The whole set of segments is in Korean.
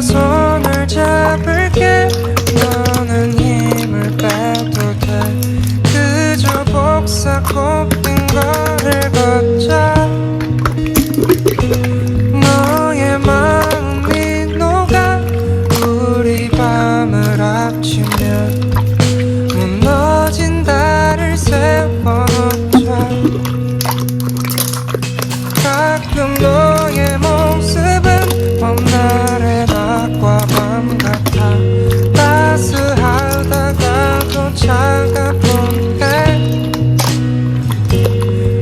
손을 잡을게. 너는 힘을 빼도 돼. 그저 복사 곱된 거를 걷자. 너의 마음이 녹아. 우리 밤을 합치면 무너진 달을 세워놓자. 가끔 너의 모습은 봄날의 낮과 밤 같아. 따스하다가도 차가운 해.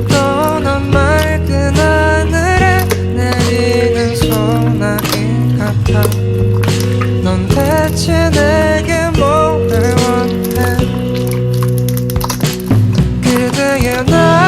너는 맑은 하늘에 내리는 소나기 같아. 넌 대체 내게 뭘 원해. 그대의 나